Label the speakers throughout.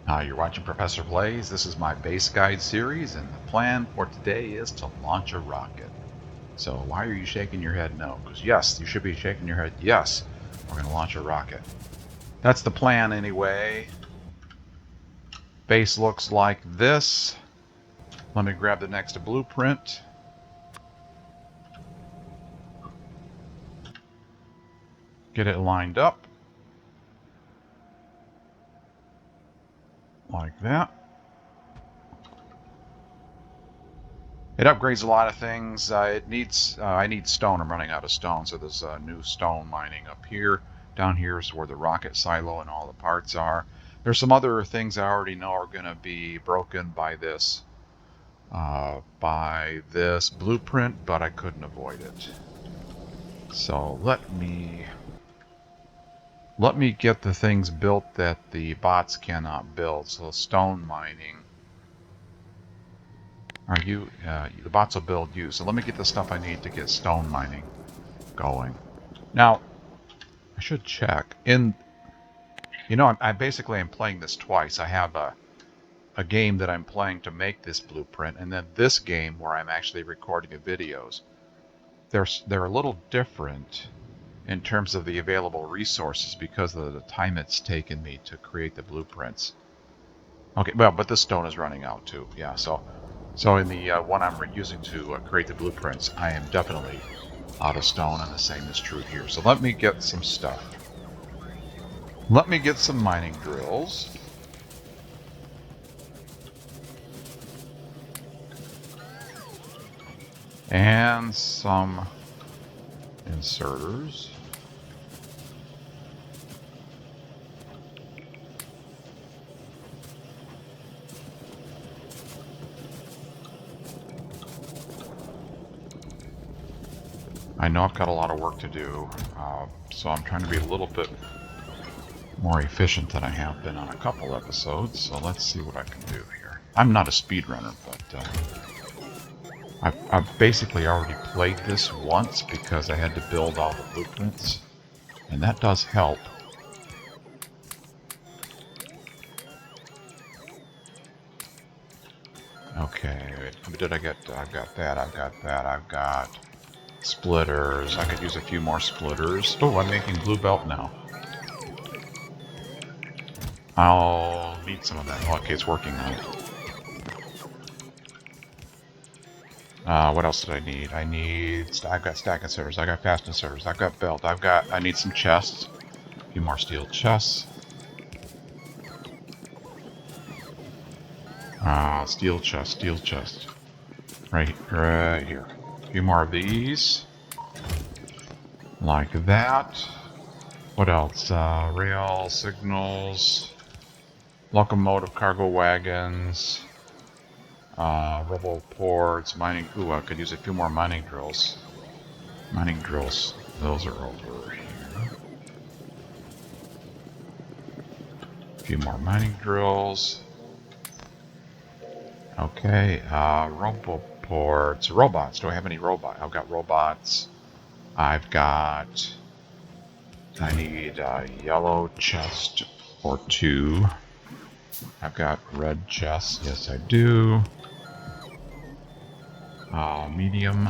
Speaker 1: You're watching Professor Blaze. This is my base guide series, and the plan for today is to launch a rocket. So why are you shaking your head no? Because yes, you should be shaking your head yes, we're going to launch a rocket. That's the plan anyway. Base looks like this. Let me grab the next blueprint. Get it lined up. Like that. It upgrades a lot of things. I need stone. I'm running out of stone, so there's new stone mining up here. Down here is where the rocket silo and all the parts are. There's some other things I already know are going to be broken by this blueprint, but I couldn't avoid it. So let me get the things built that the bots cannot build. So stone mining. The bots will build you. So let me get the stuff I need to get stone mining going. Now, I should check. I basically am playing this twice. I have a game that I'm playing to make this blueprint, and then this game where I'm actually recording the videos. They're a little different in terms of the available resources because of the time it's taken me to create the blueprints. Okay, well, but this stone is running out too. Yeah, so in the one I'm using to create the blueprints, I am definitely out of stone, and the same is true here. So let me get some stuff. Let me get some mining drills. And some inserters. I know I've got a lot of work to do, so I'm trying to be a little bit more efficient than I have been on a couple episodes, so let's see what I can do here. I'm not a speedrunner, but I've basically already played this once because I had to build all the blueprints, and that does help. Okay, what did I get? I've got that, I've got splitters. I could use a few more splitters. Oh, I'm making blue belt now. I'll need some of that. Oh, okay, it's working now. What else did I need? I've got stack inserters, I got fast inserters, I've got belt, I need some chests. A few more steel chests. Steel chest. Right here. A few more of these. Like that. What else? Rail signals. Locomotive cargo wagons. Rubble ports. Mining. Ooh, I could use a few more mining drills. Those are over here. A few more mining drills. Okay, rubble ports. Robots. Do I have any robots? I've got robots. I need a yellow chest or two. I've got red chests. Yes, I do. Medium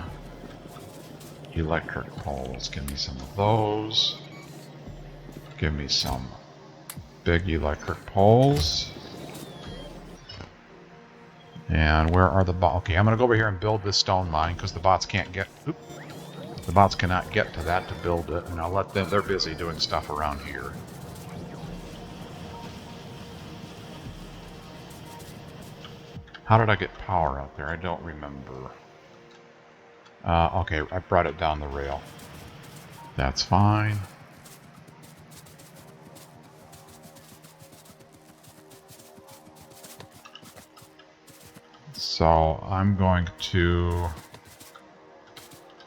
Speaker 1: electric poles. Give me some of those. Give me some big electric poles. And where are the bots? Okay, I'm going to go over here and build this stone mine because the bots can't get... The bots cannot get to that to build it, and I'll let them... They're busy doing stuff around here. How did I get power out there? I don't remember. Okay, I brought it down the rail. That's fine. So I'm going to...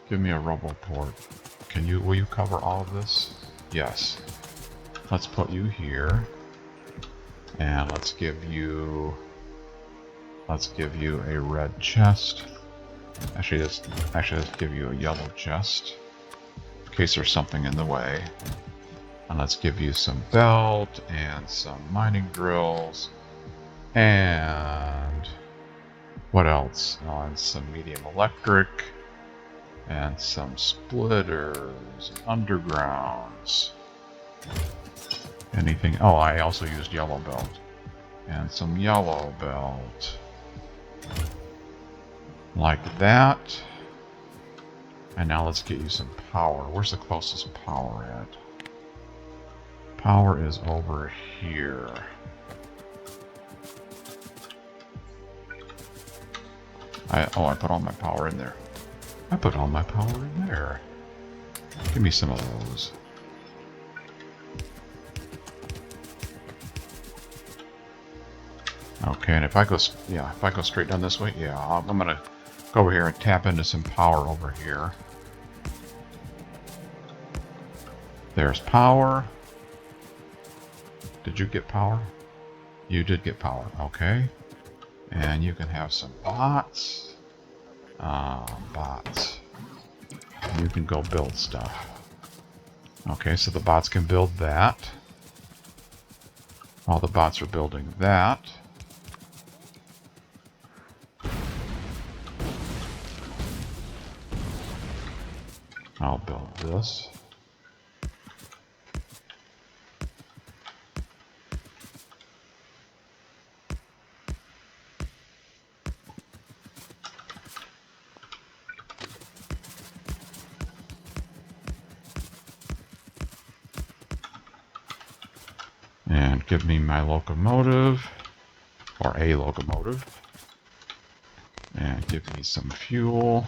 Speaker 1: Give me a rubble port. Will you cover all of this? Yes. Let's put you here. And let's give you a red chest. Actually, let's give you a yellow chest in case there's something in the way. And let's give you some belt and some mining drills And what else? And some medium electric. And some splitters. Undergrounds. Anything? Oh, I also used yellow belt. And some yellow belt. Like that. And now let's get you some power. Where's the closest power at? Power is over here. I put all my power in there. I put all my power in there. Give me some of those. Okay, and if I go straight down this way, yeah, I'm gonna go over here and tap into some power over here. There's power. Did you get power? You did get power. Okay, and you can have some bots. Bots. You can go build stuff. Okay, so the bots can build that. While the bots are building that. I'll build this. And give me my locomotive, or a locomotive. And give me some fuel.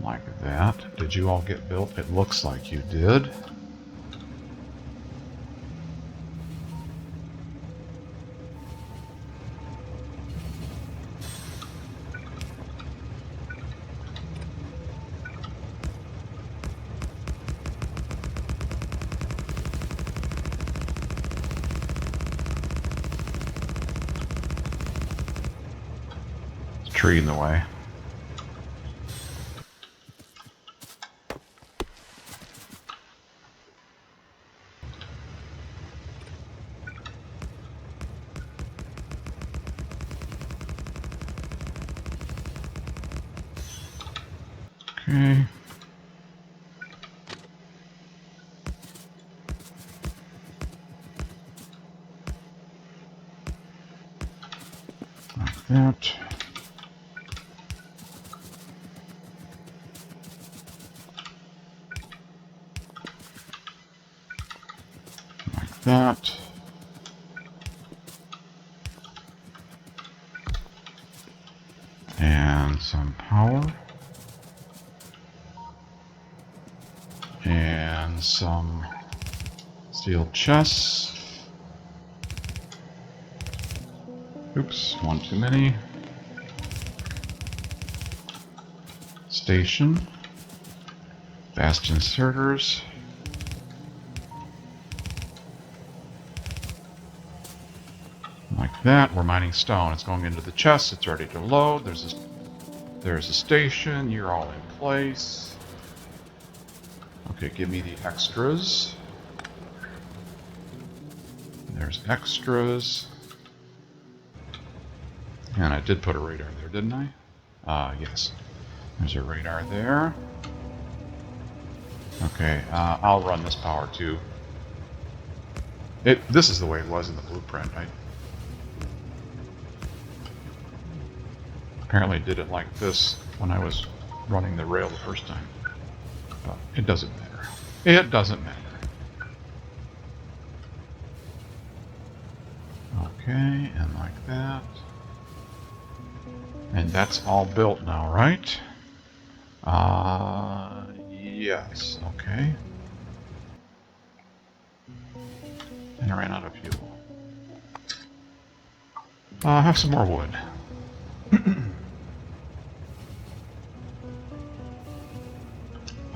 Speaker 1: Like that. Did you all get built? It looks like you did. Tree in the way. Okay. Like that. Like that. And some power. And some steel chests. Oops, one too many. Station. Fast inserters. Like that. We're mining stone. It's going into the chest. It's ready to load. There's a station. You're all in place. Okay, give me the extras. There's extras. And I did put a radar there, didn't I? Yes. There's a radar there. Okay, I'll run this power too. This is the way it was in the blueprint. I apparently did it like this when I was running the rail the first time. But it doesn't matter. It doesn't matter. Okay, and like that. And that's all built now, right? Yes, okay. And I ran out of fuel. Have some more wood.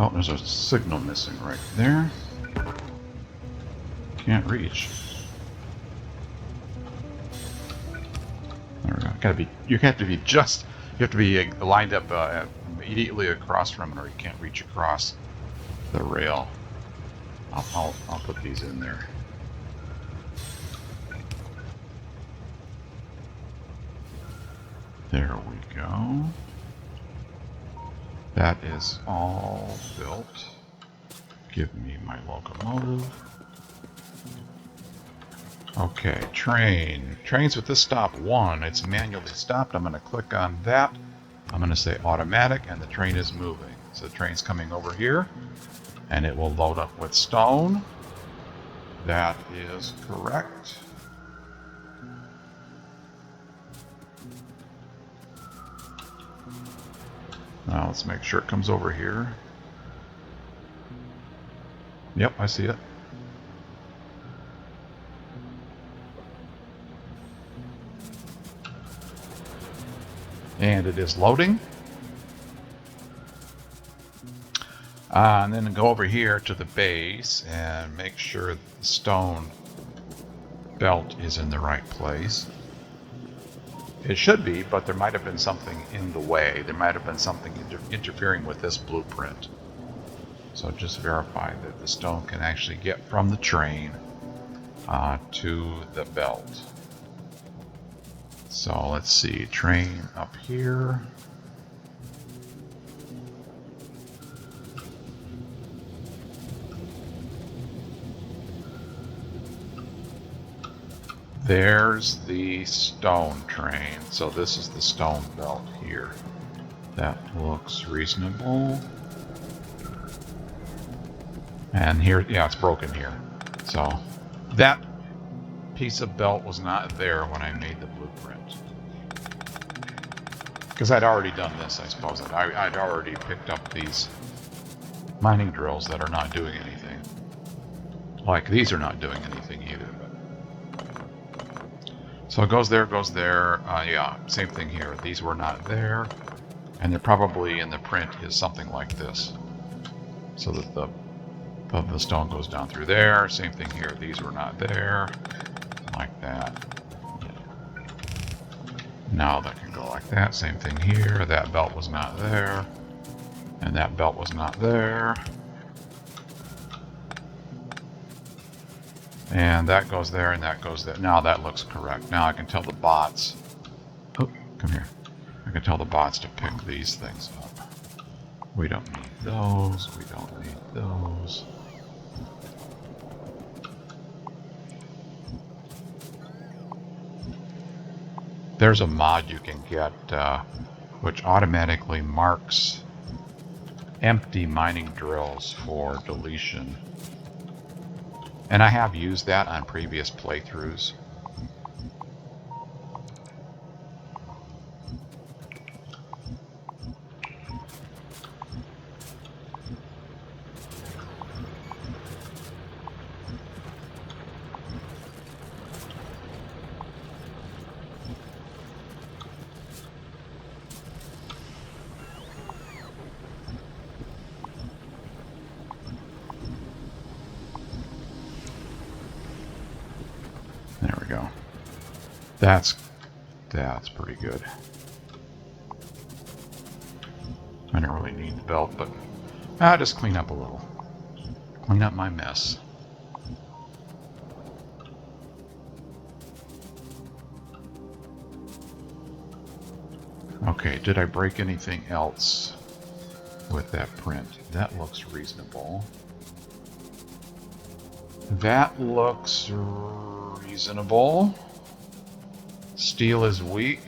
Speaker 1: Oh, there's a signal missing right there. Can't reach. There we go. You have to be lined up immediately across from it, or you can't reach across the rail. I'll put these in there. There we go. That is all built. Give me my locomotive. Okay, train. Trains with this stop 1. It's manually stopped. I'm going to click on that. I'm going to say automatic, and the train is moving. So the train's coming over here, and it will load up with stone. That is correct. Now let's make sure it comes over here. Yep, I see it. And it is loading. And then go over here to the base and make sure the stone belt is in the right place. It should be, but there might have been something in the way. There might have been something interfering with this blueprint. So just verify that the stone can actually get from the train to the belt. So let's see, train up here. There's the stone train. So this is the stone belt here. That looks reasonable. And here, yeah, it's broken here. So that piece of belt was not there when I made the blueprint. Because I'd already done this, I suppose. I'd already picked up these mining drills that are not doing anything. Like these are not doing anything either. So it goes there, yeah, same thing here. These were not there. And they're probably in the print is something like this. So that the stone goes down through there. Same thing here. These were not there. Like that. Now that can go like that. Same thing here. That belt was not there. And that belt was not there. And that goes there and that goes there. Now that looks correct. Now I can tell the bots. Oh, come here. I can tell the bots to pick these things up. We don't need those. We don't need those. There's a mod you can get which automatically marks empty mining drills for deletion. And I have used that on previous playthroughs. There we go. That's pretty good. I don't really need the belt, but I'll just clean up a little. Clean up my mess. Okay, did I break anything else with that print? That looks reasonable. That looks reasonable. Steel is weak.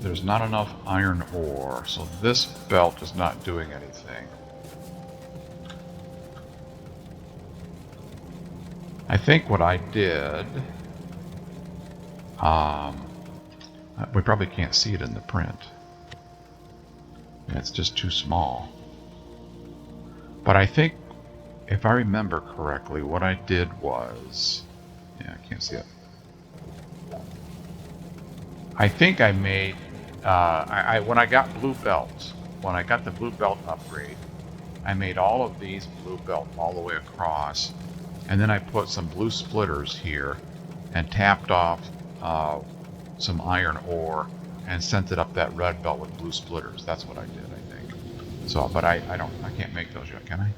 Speaker 1: There's not enough iron ore, so this belt is not doing anything. I think what I did, we probably can't see it in the print. It's just too small. But I think, if I remember correctly, what I did was, yeah, I can't see it. I think I made when I got blue belts, when I got the blue belt upgrade, I made all of these blue belt all the way across, and then I put some blue splitters here and tapped off some iron ore and sent it up that red belt with blue splitters. That's what I did, I think. So, but I can't make those yet, can I?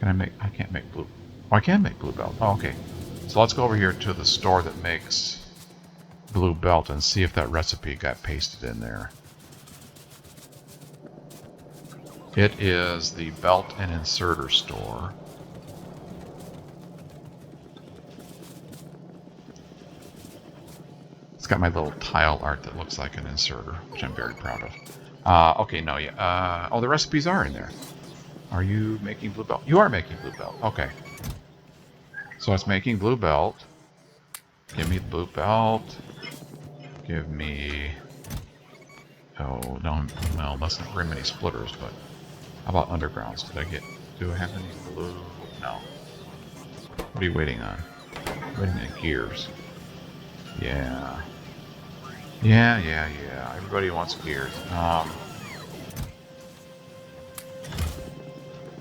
Speaker 1: I can't make blue. Oh, I can make blue belt. Oh, okay. So let's go over here to the store that makes blue belt and see if that recipe got pasted in there. It is the belt and inserter store. It's got my little tile art that looks like an inserter, which I'm very proud of. Okay, no, yeah. Oh, the recipes are in there. Are you making blue belt? You are making blue belt. Okay. So it's making blue belt. Give me the blue belt. Give me... Oh, no, well, that's not very many splitters, but... How about undergrounds? Do I have any blue? No. What are you waiting on? Waiting on gears. Yeah. Yeah. Everybody wants gears.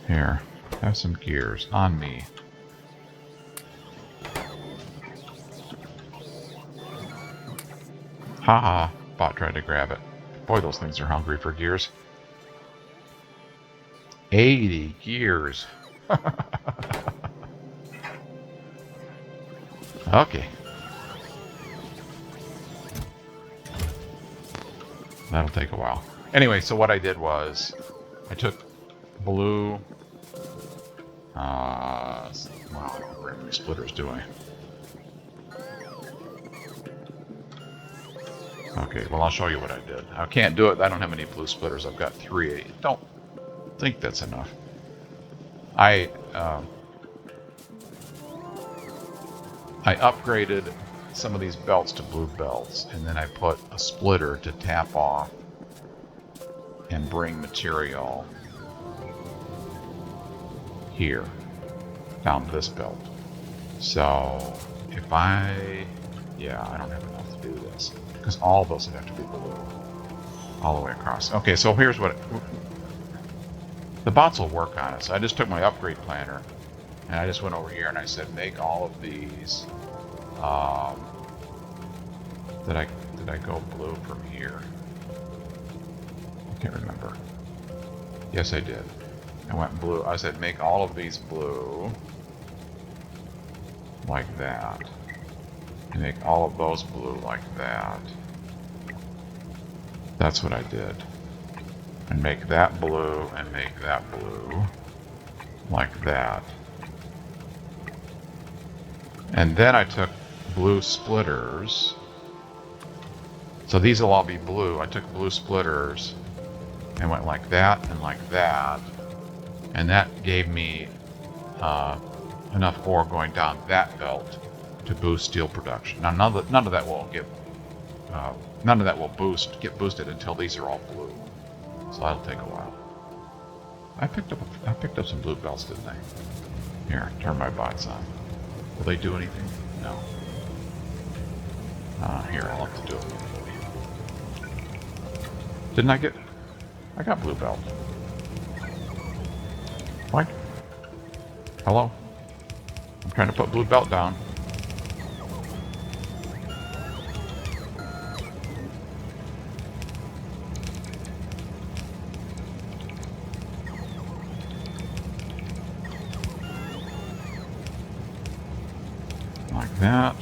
Speaker 1: Here. Have some gears on me. Haha. Bot tried to grab it. Boy, those things are hungry for gears. 80 gears. Okay. That'll take a while. Anyway, so what I did was I took blue. Wow, I don't have very many splitters, do I? Okay, well, I'll show you what I did. I can't do it. I don't have any blue splitters. I've got 3. Don't think that's enough. I upgraded some of these belts to blue belts, and then I put a splitter to tap off and bring material here, down this belt. So if I don't have enough to do this, because all of those would have to be blue all the way across. Okay, so here's what the bots will work on it. So I just took my upgrade planner and I just went over here and I said make all of these. Did I go blue from here? I can't remember. Yes, I did. I went blue. I said make all of these blue like that. And make all of those blue like that. That's what I did. And make that blue and make that blue like that. And then I took blue splitters. So these will all be blue. I took blue splitters and went like that and like that. And that gave me enough ore going down that belt to boost steel production. Now none of that will get boosted until these are all blue. So that'll take a while. I picked up some blue belts, didn't I? Here, turn my bots on. Will they do anything? No. Here, I'll have to do it. Didn't I get... I got blue belt. What? Hello? I'm trying to put blue belt down. Like that.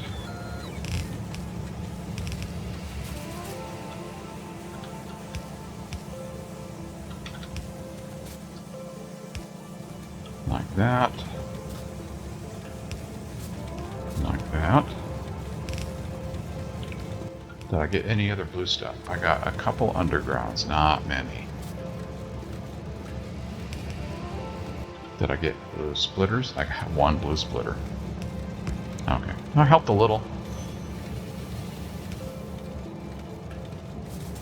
Speaker 1: Like that. Like that. Did I get any other blue stuff? I got a couple undergrounds, not many. Did I get blue splitters? I got one blue splitter. Okay, that helped a little.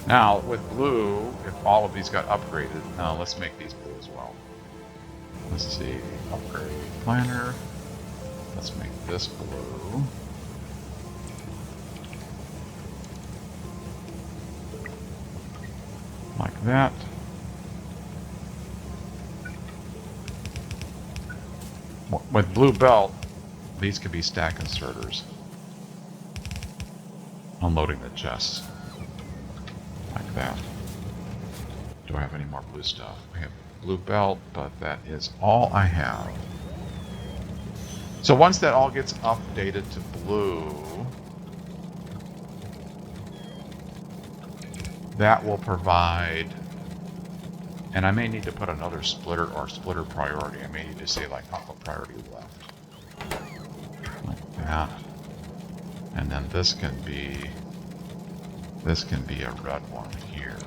Speaker 1: Now, with blue, if all of these got upgraded, now let's make these blue as well. Let's see, upgrade planner. Let's make this blue. that. With blue belt, these could be stack inserters. Unloading the chests. Like that. Do I have any more blue stuff? I have blue belt, but that is all I have. So once that all gets updated to blue, that will provide, and I may need to put another splitter or splitter priority. I may need to say like alpha priority left. Like that. And then this can be a red one here.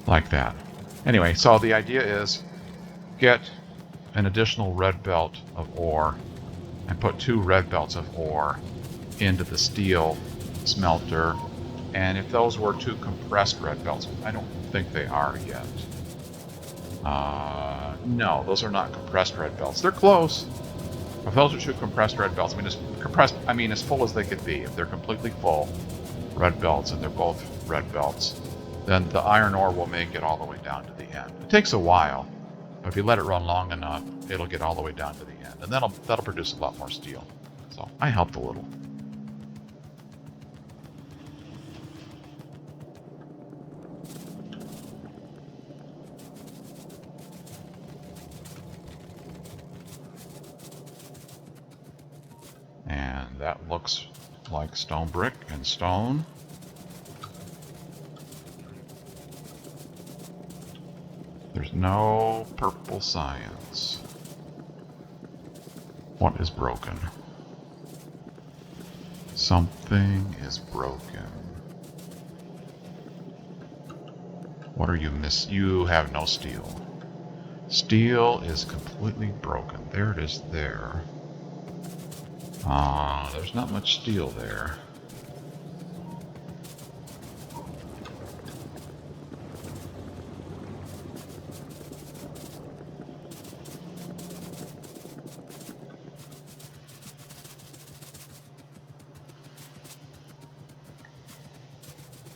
Speaker 1: Like that. Anyway, so the idea is get an additional red belt of ore and put 2 red belts of ore into the steel smelter. And if those were 2 compressed red belts, I don't think they are yet. No, those are not compressed red belts. They're close. If those are 2 compressed red belts, I mean as full as they could be. If they're completely full red belts and they're both red belts, then the iron ore will make it all the way down to the end. It takes a while, but if you let it run long enough, it'll get all the way down to the end, and that'll produce a lot more steel. So I helped a little. And that looks like stone brick and stone. There's no purple science. What is broken? Something is broken. What are you miss? You have no steel. Steel is completely broken. There it is there. There's not much steel there.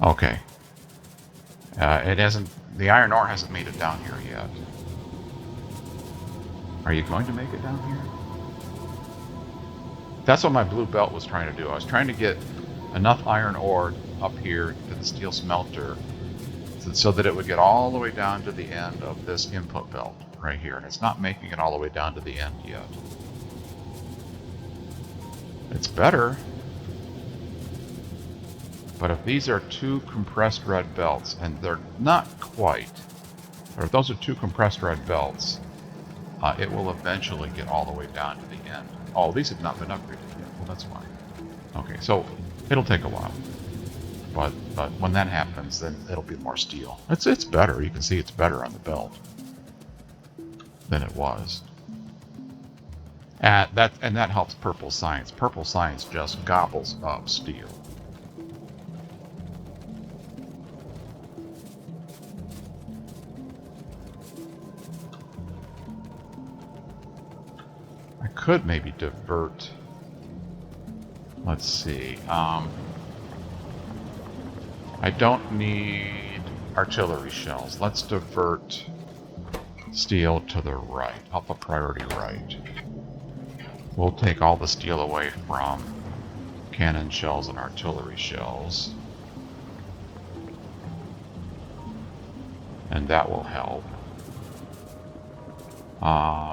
Speaker 1: Okay. The iron ore hasn't made it down here yet. Are you going to make it down here? That's what my blue belt was trying to do. I was trying to get enough iron ore up here to the steel smelter so that it would get all the way down to the end of this input belt right here. And it's not making it all the way down to the end yet. It's better. But if these are 2 compressed red belts, and they're not quite, or if those are 2 compressed red belts, it will eventually get all the way down to the end. Oh, these have not been upgraded yet. Well, that's fine. Okay, so it'll take a while. But when that happens, then it'll be more steel. It's better. You can see it's better on the belt than it was. And that helps purple science. Purple science just gobbles up steel. Could maybe divert. Let's see. I don't need artillery shells. Let's divert steel to the right. Alpha priority right. We'll take all the steel away from cannon shells and artillery shells. And that will help.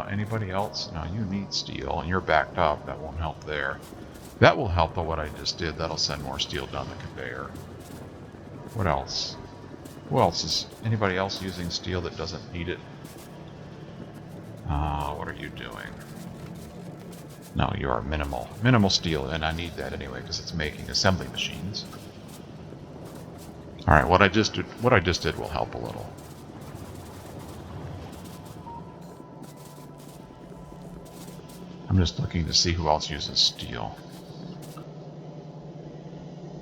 Speaker 1: Anybody else? No, you need steel, and you're backed up. That won't help there. That will help, though, what I just did. That'll send more steel down the conveyor. What else? Who else is... Anybody else using steel that doesn't need it? What are you doing? No, you are minimal. Minimal steel, and I need that anyway, because it's making assembly machines. Alright, what I just did will help a little. I'm just looking to see who else uses steel.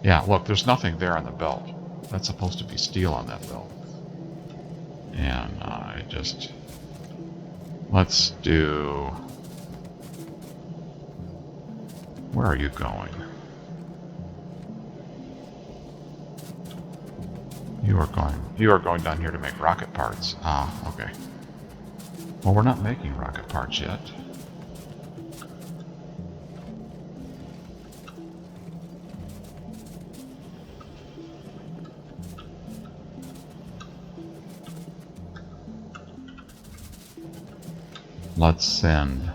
Speaker 1: Yeah, look, there's nothing there on the belt. That's supposed to be steel on that belt. And let's do... Where are you going? You are going down here to make rocket parts. Ah, okay. Well, we're not making rocket parts yet. Let's send...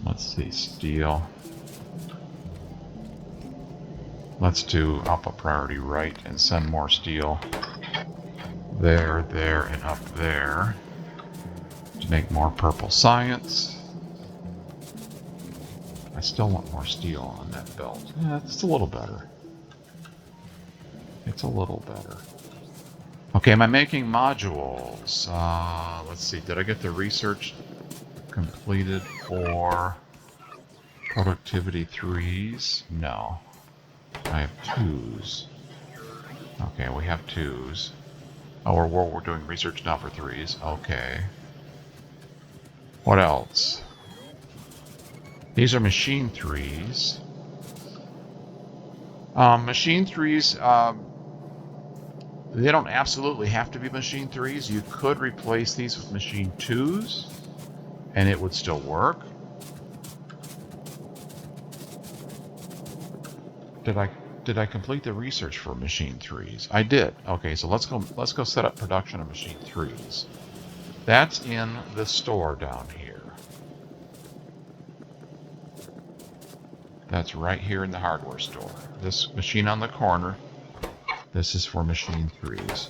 Speaker 1: Let's see, steel. Let's do up a priority right and send more steel there, and up there to make more purple science. I still want more steel on that belt. Yeah, it's a little better. It's a little better. Okay, am I making modules? Let's see, did I get the research completed for productivity 3s? No. I have 2s. Okay, we have 2s. Oh, we're doing research now for 3s. Okay. What else? These are machine 3s. Machine 3s, they don't absolutely have to be machine 3s. You could replace these with machine 2s, and it would still work. Did I complete the research for machine 3s? I did. Okay, so let's go set up production of machine 3s. That's in the store down here. That's right here in the hardware store. This machine on the corner, this is for machine 3s.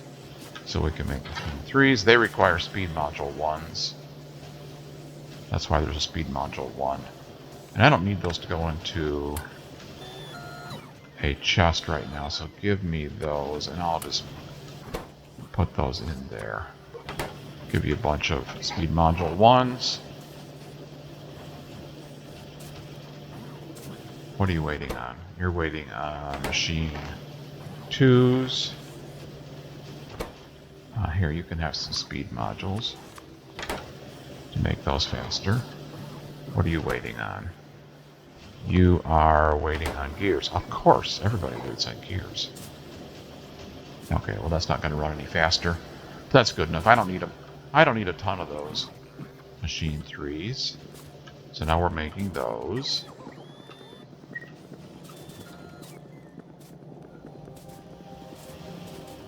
Speaker 1: So we can make machine 3s. They require speed module 1s. That's why there's a speed module 1. And I don't need those to go into a chest right now, so give me those and I'll just put those in there. Give you a bunch of speed module 1s. What are you waiting on? You're waiting on machine 2s. Here, you can have some speed modules to make those faster. What are you waiting on? You are waiting on gears. Of course, everybody waits on gears. Okay, well that's not going to run any faster. That's good enough. I don't need a ton of those machine 3s. So now we're making those.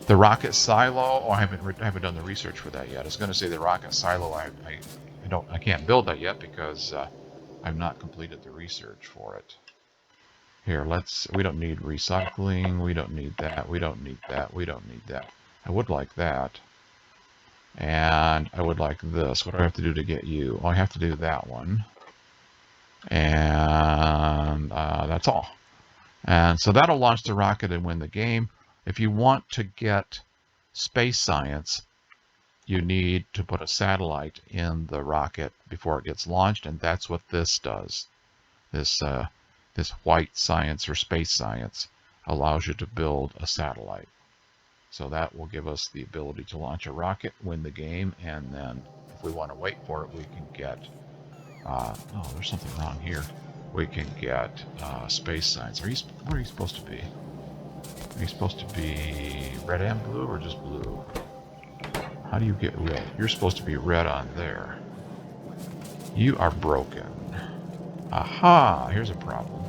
Speaker 1: The rocket silo. Oh, I haven't done the research for that yet. I was going to say the rocket silo. I can't build that yet because I've not completed the research for it. Here, we don't need recycling. We don't need that. We don't need that. We don't need that. I would like that. And I would like this. What do I have to do to get you? Oh, I have to do that one. And that's all. And so that'll launch the rocket and win the game. If you want to get space science, you need to put a satellite in the rocket before it gets launched, and that's what this does. This white science or space science allows you to build a satellite. So that will give us the ability to launch a rocket, win the game, and then if we want to wait for it, we can get... oh, there's something wrong here. We can get space science. Where are you supposed to be? Are you supposed to be red and blue or just blue? How do you get red? You're supposed to be red on there. You are broken. Aha! Here's a problem.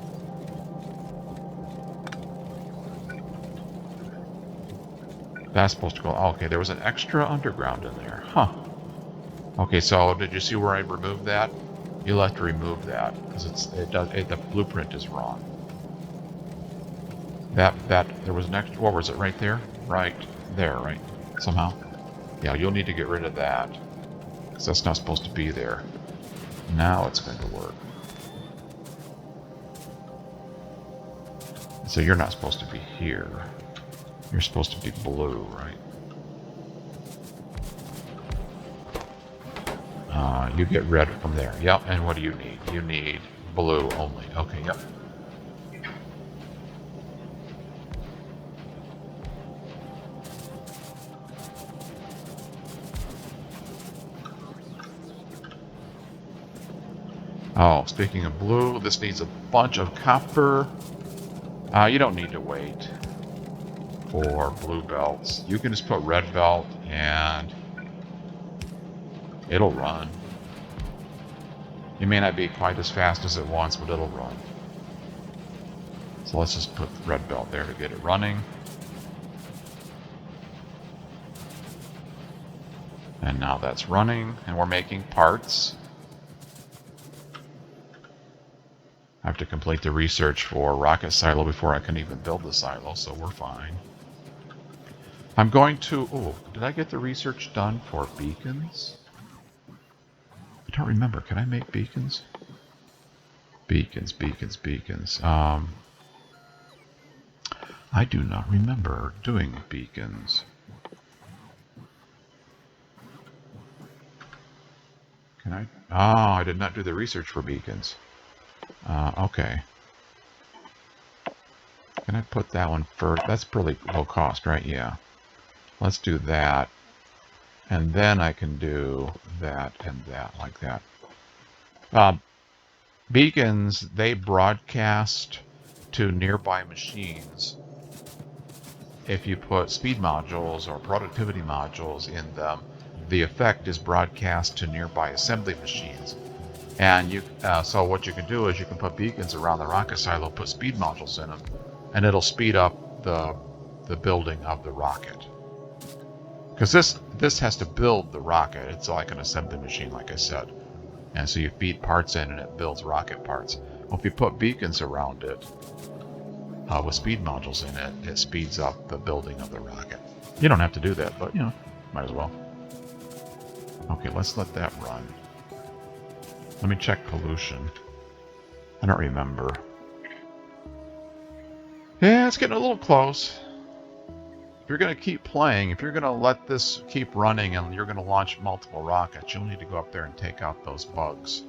Speaker 1: That's supposed to go... Oh, okay, there was an extra underground in there. Huh. Okay, so did you see where I removed that? You'll have to remove that because the blueprint is wrong. There was an extra... What was it? Right there? Right there, right? Somehow. Yeah, you'll need to get rid of that because that's not supposed to be there. Now it's going to work. So you're not supposed to be here. You're supposed to be blue, right? You get red from there. Yep, and what do you need? You need blue only. Okay, yep. Oh, speaking of blue, this needs a bunch of copper. You don't need to wait for blue belts. You can just put red belt and it'll run. It may not be quite as fast as it wants, but it'll run. So let's just put red belt there to get it running. And now that's running, and we're making parts. I have to complete the research for rocket silo before I can even build the silo, so we're fine. I'm going to... Oh, did I get the research done for beacons? I don't remember. Can I make beacons? Beacons. I do not remember doing beacons. Can I? Oh, I did not do the research for beacons. Okay. Can I put that one first? That's pretty low cost, right? Yeah. Let's do that. And then I can do that and that, like that. Beacons, they broadcast to nearby machines. If you put speed modules or productivity modules in them, the effect is broadcast to nearby assembly machines. And you, so what you can do is you can put beacons around the rocket silo, put speed modules in them, and it'll speed up the building of the rocket. Because this has to build the rocket. It's like an assembly machine, like I said. And so you feed parts in and it builds rocket parts. Well, if you put beacons around it with speed modules in it, it speeds up the building of the rocket. You don't have to do that, but might as well. Okay, let's let that run. Let me check pollution. I don't remember. Yeah, it's getting a little close. If you're going to keep playing, if you're going to let this keep running and you're going to launch multiple rockets, you'll need to go up there and take out those bugs.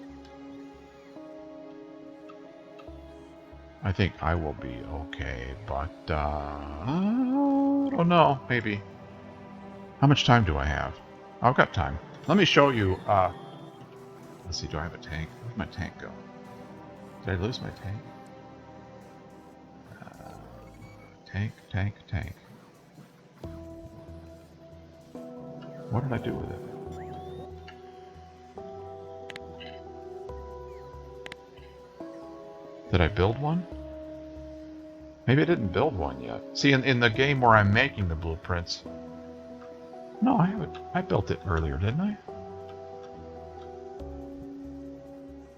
Speaker 1: I think I will be okay, but I don't know, maybe. How much time do I have? I've got time. Let me show you. Let's see, do I have a tank? Where'd my tank go? Did I lose my tank? Tank. What did I do with it? Did I build one? Maybe I didn't build one yet. See, in the game where I'm making the blueprints... No, I haven't. I built it earlier, didn't I?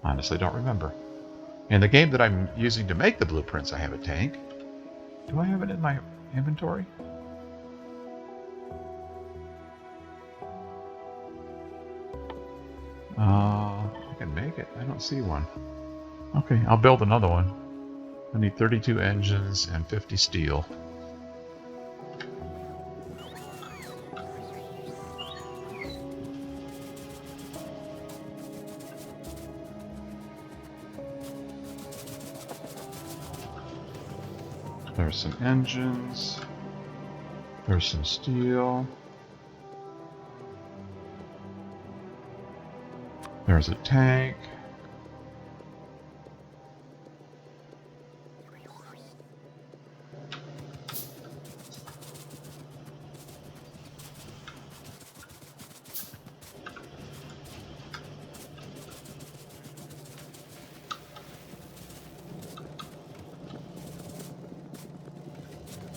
Speaker 1: Honestly, don't remember. In the game that I'm using to make the blueprints, I have a tank. Do I have it in my inventory? I can make it. I don't see one. Okay, I'll build another one. I need 32 engines and 50 steel. There's some engines. There's some steel. There's a tank.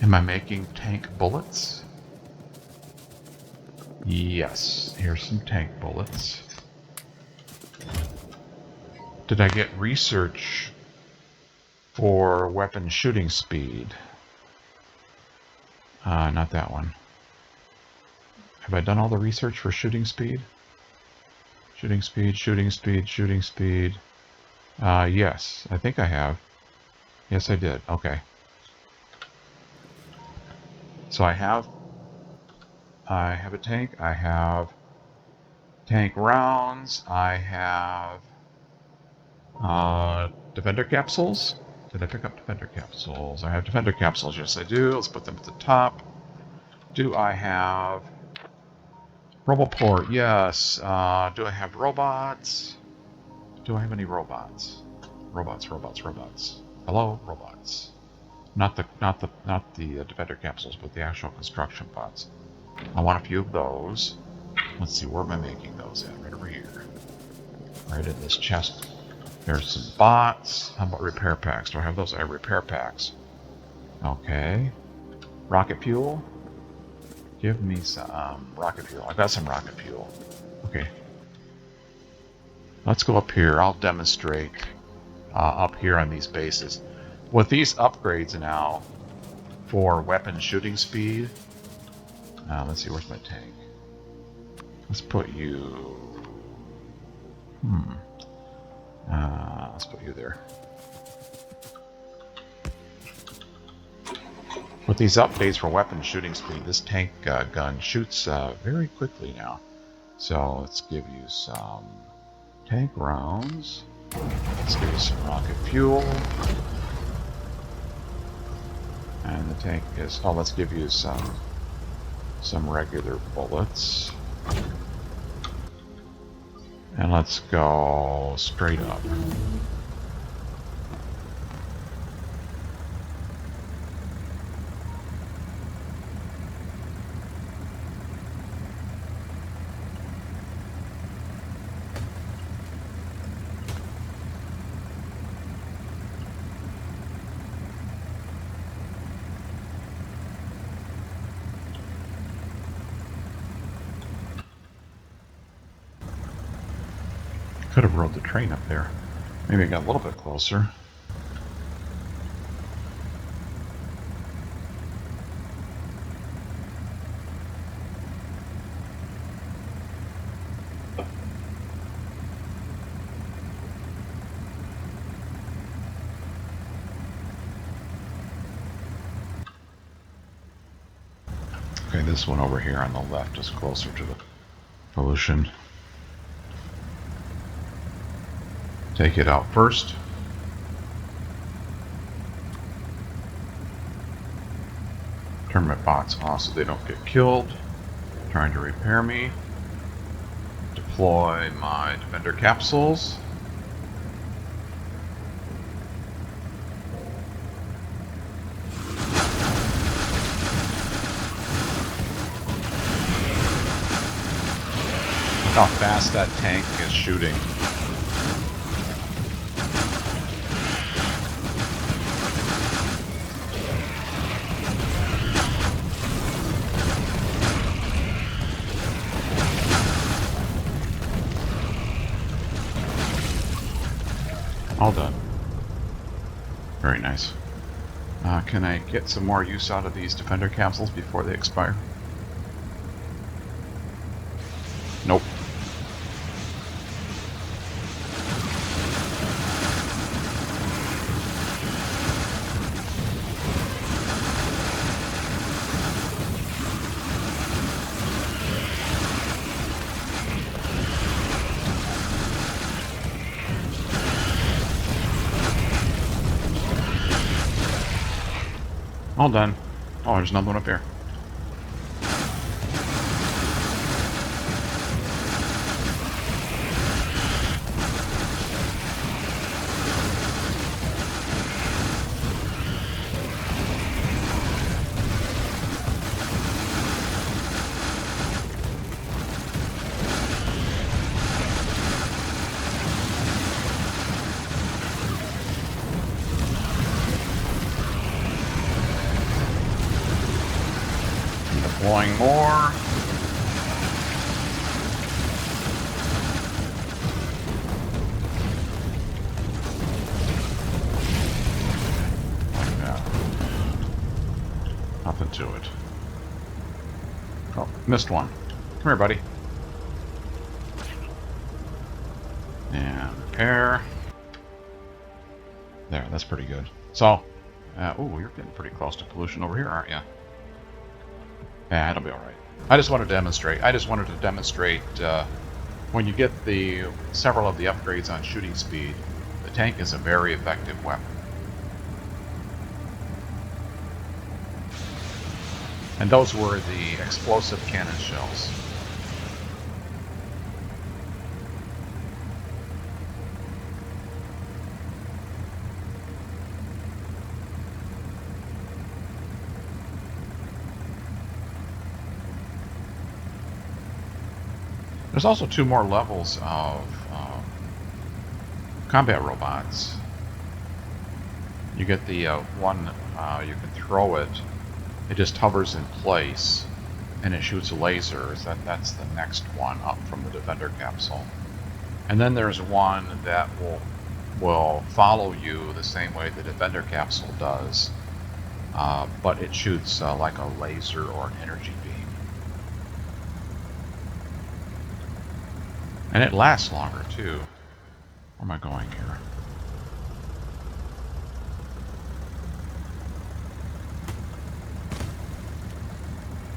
Speaker 1: Am I making tank bullets? Yes, here's some tank bullets. Did I get research for weapon shooting speed? Not that one. Have I done all the research for shooting speed? Shooting speed. Yes, I think I have. Yes, I did. Okay. So I have a tank. I have tank rounds. I have defender capsules. Did I pick up defender capsules? I have defender capsules. Yes, I do. Let's put them at the top. Do I have Roboport? Yes. Do I have robots? Do I have any robots? Robots, robots, robots. Hello, robots. Not the defender capsules, but the actual construction bots. I want a few of those. Let's see, where am I making those at? Right over here. Right in this chest. There's some bots. How about repair packs? Do I have those? I have repair packs. Okay. Rocket fuel. Give me some rocket fuel. I got some rocket fuel. Okay. Let's go up here. I'll demonstrate up here on these bases. With these upgrades now for weapon shooting speed. Let's see, where's my tank? Let's put you... let's put you there. With these updates for weapon shooting speed, this tank gun shoots very quickly now. So let's give you some tank rounds. Let's give you some rocket fuel. And the tank is... Oh, let's give you some regular bullets. And let's go straight up. Could have rode the train up there. Maybe I got a little bit closer. Okay, this one over here on the left is closer to the pollution. Take it out first. Turn my bots off so they don't get killed. Trying to repair me. Deploy my defender capsules. Look how fast that tank is shooting. All done. Very nice. Can I get some more use out of these defender capsules before they expire? Nope. All done. Oh, there's another one up here. Deploying more. Like that. Nothing to it. Oh, missed one. Come here, buddy. And repair. There, that's pretty good. So, oh, you're getting pretty close to pollution over here, aren't you? Yeah, it'll be all right. I just wanted to demonstrate. When you get the several of the upgrades on shooting speed, the tank is a very effective weapon. And those were the explosive cannon shells. There's also 2 more levels of combat robots. You get the one, you can throw it. It just hovers in place, and it shoots lasers. That's the next one up from the Defender capsule. And then there's one that will follow you the same way the Defender capsule does, but it shoots like a laser or an energy beam. And it lasts longer too. Where am I going here?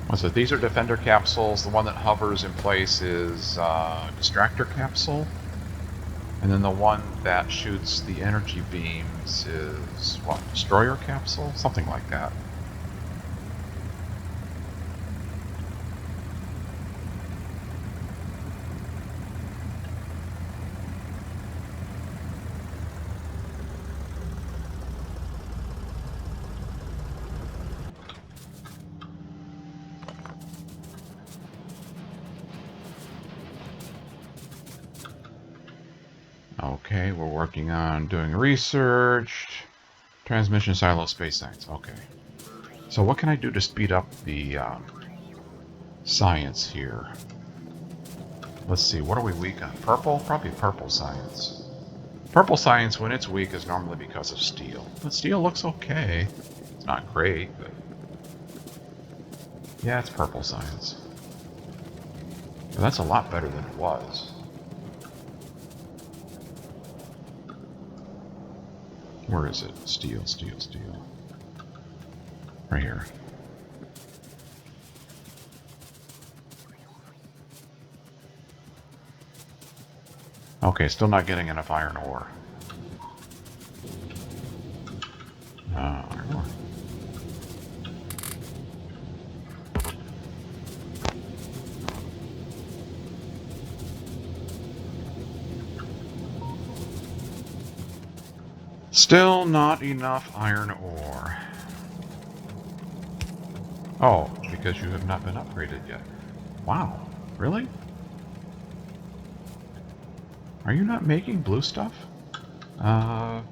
Speaker 1: What's it? These are Defender capsules. The one that hovers in place is Distractor capsule. And then the one that shoots the energy beams is, what, Destroyer capsule? Something like that. Okay, we're working on doing research. Transmission silo space science. Okay. So what can I do to speed up the science here? Let's see, what are we weak on? Purple? Probably purple science. Purple science, when it's weak, is normally because of steel. But steel looks okay. It's not great, but... yeah, it's purple science. But that's a lot better than it was. Where is it? Steel, steel, steel. Right here. Okay, still not getting enough iron ore. Iron ore. Still not enough iron ore. Oh, because you have not been upgraded yet. Wow, really? Are you not making blue stuff? Are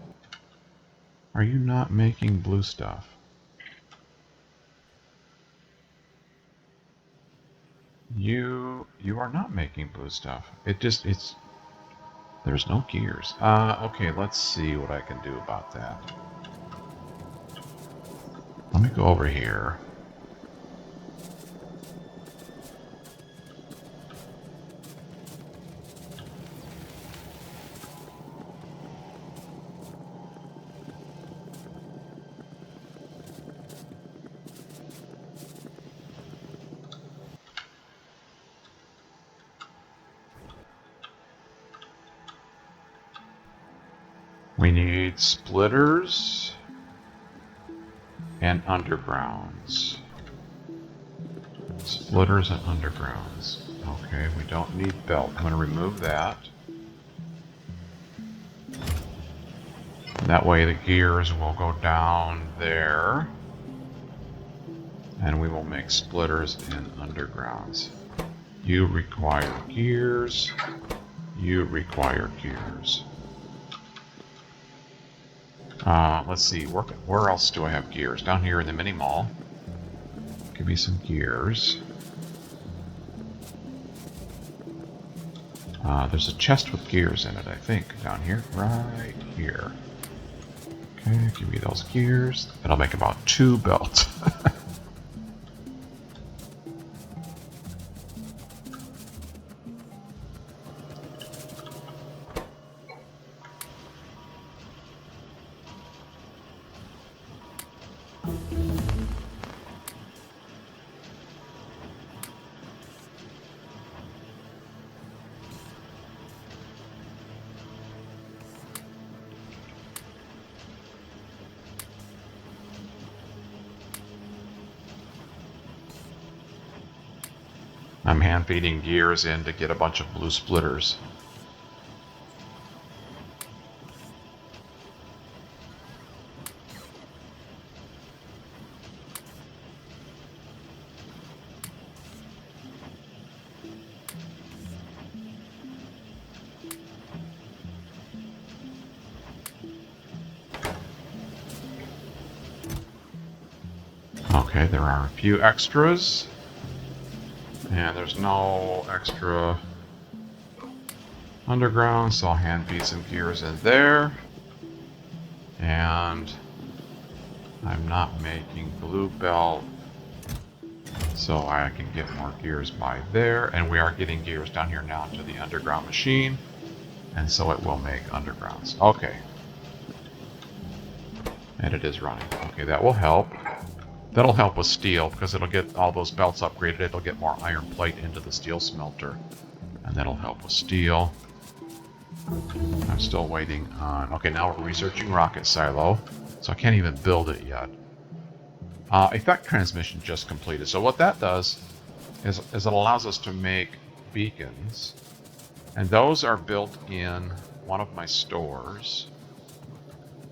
Speaker 1: you not making blue stuff? You are not making blue stuff. It's there's no gears. Okay, let's see what I can do about that. Let me go over here. We need splitters and undergrounds. Splitters and undergrounds. Okay, we don't need belt. I'm going to remove that. That way the gears will go down there. And we will make splitters and undergrounds. You require gears. You require gears. Let's see, where else do I have gears? Down here in the mini mall. Give me some gears. There's a chest with gears in it, I think, down here. Right here. Okay, give me those gears. That'll make about 2 belts. I'm hand feeding gears in to get a bunch of blue splitters. Okay, there are a few extras. And there's no extra underground, so I'll hand feed some gears in there. And I'm not making blue belt, so I can get more gears by there. And we are getting gears down here now to the underground machine, and so it will make undergrounds. Okay. And it is running. Okay, that will help. That'll help with steel, because it'll get all those belts upgraded. It'll get more iron plate into the steel smelter. And that'll help with steel. I'm still waiting on... Okay, now we're researching rocket silo. So I can't even build it yet. Effect transmission just completed. So what that does is it allows us to make beacons. And those are built in one of my stores.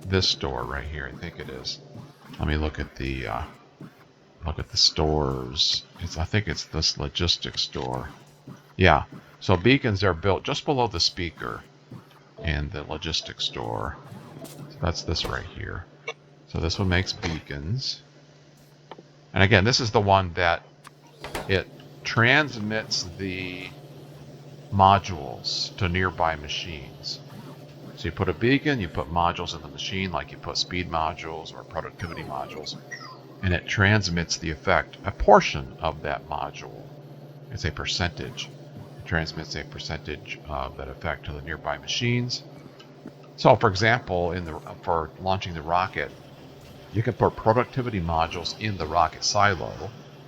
Speaker 1: This store right here, I think it is. Let me look at the stores. I think it's this logistics store. Yeah. So beacons are built just below the speaker in the logistics store. So that's this right here. So this one makes beacons. And again, this is the one that it transmits the modules to nearby machines. So you put a beacon, you put modules in the machine, like you put speed modules or productivity modules, and it transmits the effect, a portion of that module. It's a percentage. It transmits a percentage of that effect to the nearby machines. So for example, for launching the rocket, you can put productivity modules in the rocket silo,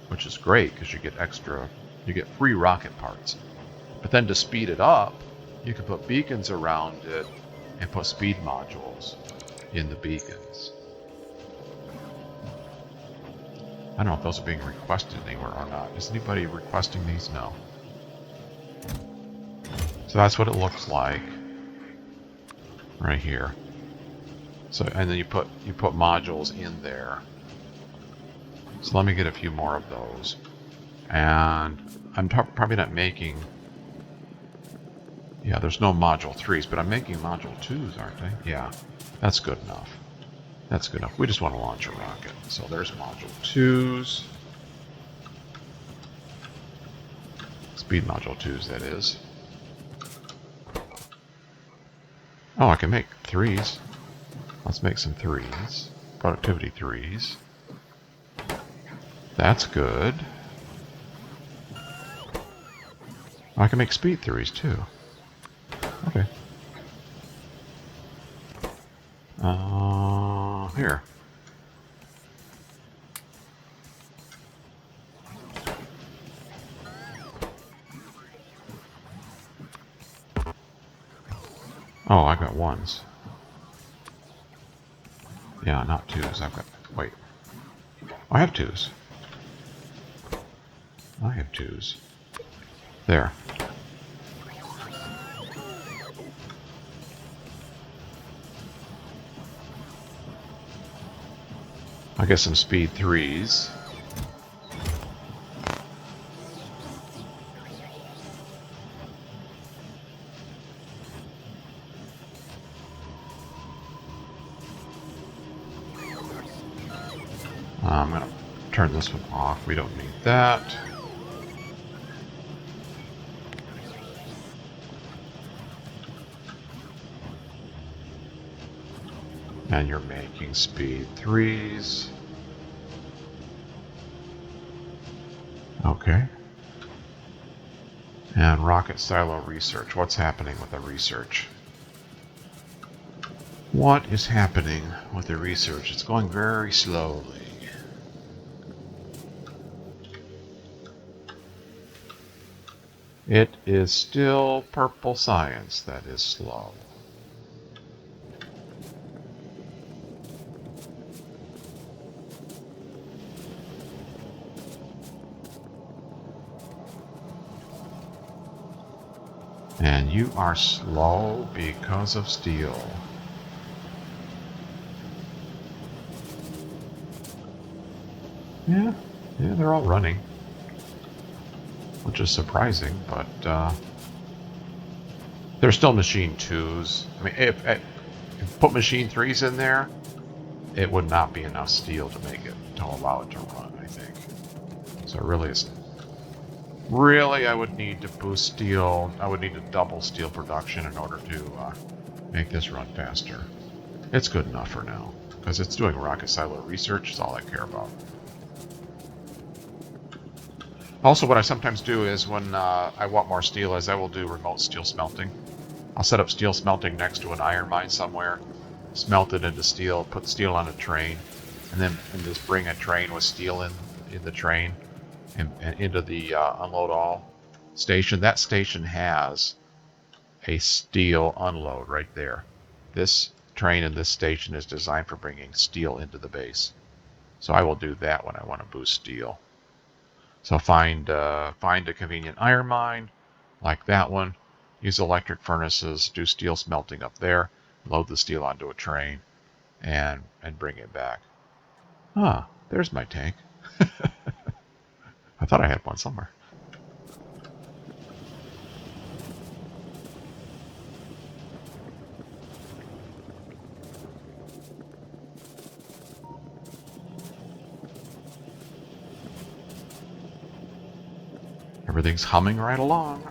Speaker 1: which is great because you get free rocket parts. But then to speed it up, you can put beacons around it and put speed modules in the beacons. I don't know if those are being requested anywhere or not. Is anybody requesting these? No. So that's what it looks like right here. So, and then you put modules in there. So let me get a few more of those. And I'm probably not making... Yeah, there's no module 3s, but I'm making module 2s, aren't I? Yeah, that's good enough. That's good enough. We just want to launch a rocket. So there's module 2s. Speed module 2s, that is. Oh, I can make 3s. Let's make some 3s. Productivity 3s. That's good. I can make speed 3s too. Okay. Here. Oh, I got 1s. Yeah, not 2s. I've got... Wait. I have 2s. I have 2s. There. I get some speed 3s. I'm going to turn this one off. We don't need that. And you're making speed 3s. Okay. And rocket silo research. What's happening with the research? What is happening with the research? It's going very slowly. It is still purple science that is slow. And you are slow because of steel. Yeah, they're all running. Which is surprising, but they're still machine 2s. I mean, if put machine 3s in there, it would not be enough steel to make it to allow it to run, I think. So it really is. Really, I would need to boost steel. I would need to double steel production in order to make this run faster. It's good enough for now, because it's doing rocket silo research. Is all I care about. Also, what I sometimes do is when I want more steel is I will do remote steel smelting. I'll set up steel smelting next to an iron mine somewhere, smelt it into steel, put steel on a train, and just bring a train with steel in the train and into the unload all station. That station has a steel unload right there. This train in this station is designed for bringing steel into the base. So I will do that when I want to boost steel. So find a convenient iron mine, like that one. Use electric furnaces, do steel smelting up there, load the steel onto a train, and bring it back. Ah, there's my tank. I thought I had one somewhere. Everything's humming right along.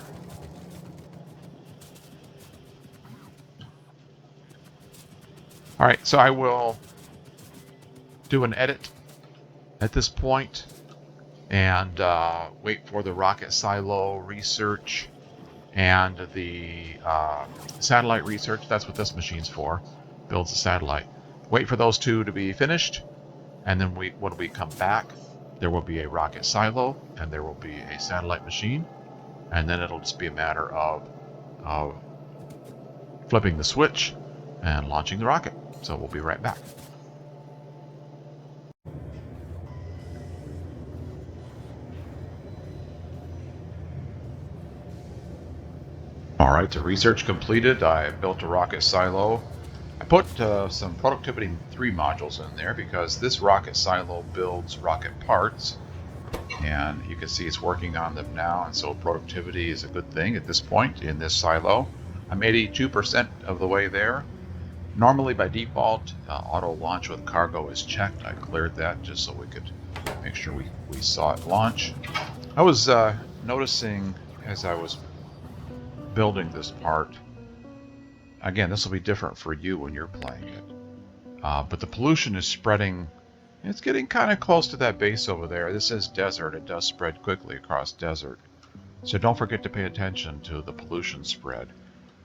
Speaker 1: All right, so I will do an edit at this point and wait for the rocket silo research and the satellite research. That's what this machine's for. Builds a satellite. Wait for those two to be finished, and then when we come back, there will be a rocket silo and there will be a satellite machine, and then it'll just be a matter of flipping the switch and launching the rocket. So we'll be right back. All right, the research completed. I built a rocket silo. I put some productivity 3 modules in there because this rocket silo builds rocket parts, and you can see it's working on them now, and so productivity is a good thing at this point in this silo. I'm 82% of the way there. Normally by default, auto launch with cargo is checked. I cleared that just so we could make sure we saw it launch. I was noticing as I was building this part, again, this will be different for you when you're playing it, but the pollution is spreading. It's getting kind of close to that base over there. This is desert. It does spread quickly across desert. So don't forget to pay attention to the pollution spread.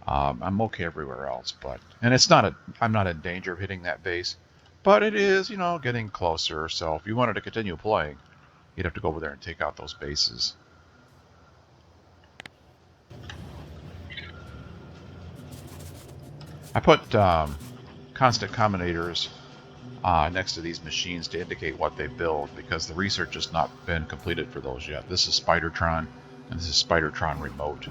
Speaker 1: I'm okay everywhere else, and it's not I'm not in danger of hitting that base, but it is, getting closer. So if you wanted to continue playing, you'd have to go over there and take out those bases. I put constant combinators next to these machines to indicate what they build, because the research has not been completed for those yet. This is Spidertron, and this is Spidertron Remote.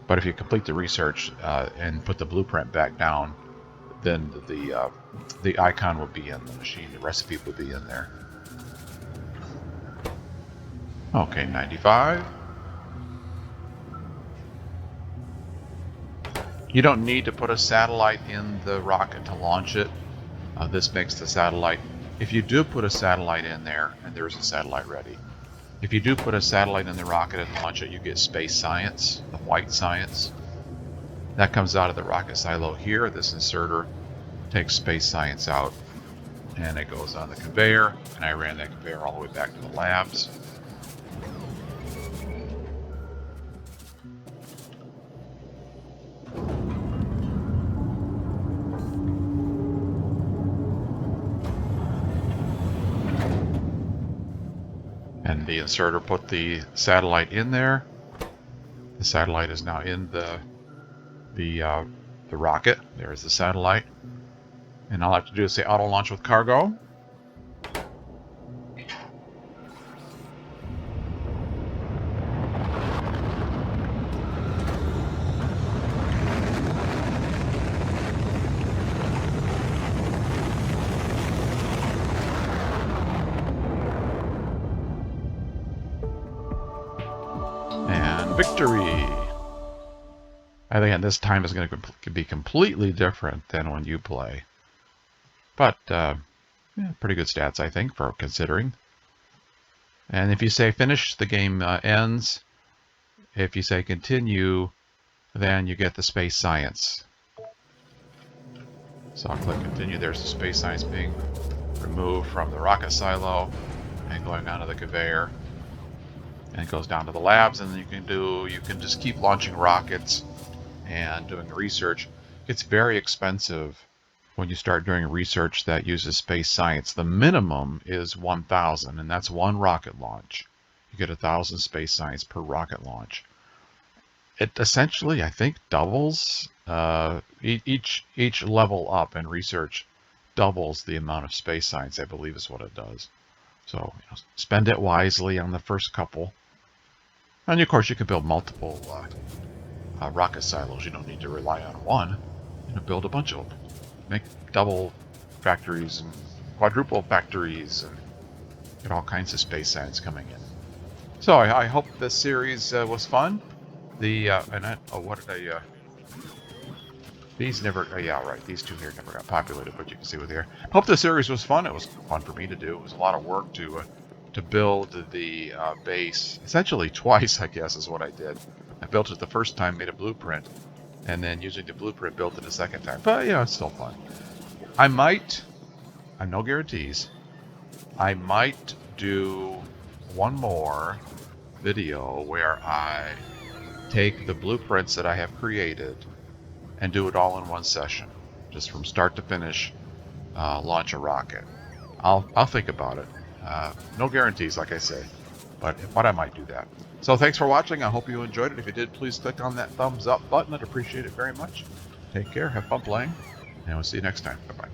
Speaker 1: But if you complete the research and put the blueprint back down, then the icon will be in the machine. The recipe will be in there. Okay, 95. You don't need to put a satellite in the rocket to launch it. This makes the satellite. If you do put a satellite in there, and there's a satellite ready, if you do put a satellite in the rocket and launch it, you get space science, the white science. That comes out of the rocket silo here. This inserter takes space science out, and it goes on the conveyor, and I ran that conveyor all the way back to the labs. And the inserter put the satellite in there. The satellite is now in the rocket. There's the satellite. And all I have to do is say auto launch with cargo. And victory! I think this time is going to be completely different than when you play. But Yeah, pretty good stats, I think, for considering. And if you say finish, the game ends. If you say continue, then you get the space science. So I'll click continue. There's the space science being removed from the rocket silo and going onto the conveyor. And it goes down to the labs, and then you can just keep launching rockets and doing research. It's very expensive when you start doing research that uses space science. The minimum is 1,000, and that's one rocket launch. You get 1,000 space science per rocket launch. It essentially, I think, doubles each level up in research doubles the amount of space science, I believe is what it does. So spend it wisely on the first couple. And of course, you can build multiple rocket silos. You don't need to rely on one. Build a bunch of them. Make double factories and quadruple factories and get all kinds of space science coming in. So I hope this series was fun. What did I? These never. Oh yeah, right. These two here never got populated, but you can see with here. Hope the series was fun. It was fun for me to do. It was a lot of work to build the base. Essentially twice, I guess, is what I did. I built it the first time, made a blueprint, and then using the blueprint built it a second time. But yeah, it's still fun. I might. No guarantees. I might do one more video where I take the blueprints that I have created and do it all in one session, just from start to finish. Launch a rocket. I'll think about it. No guarantees, like I say, but I might do that. So thanks for watching. I hope you enjoyed it. If you did, please click on that thumbs up button. I'd appreciate it very much. Take care. Have fun playing, and we'll see you next time. Bye bye.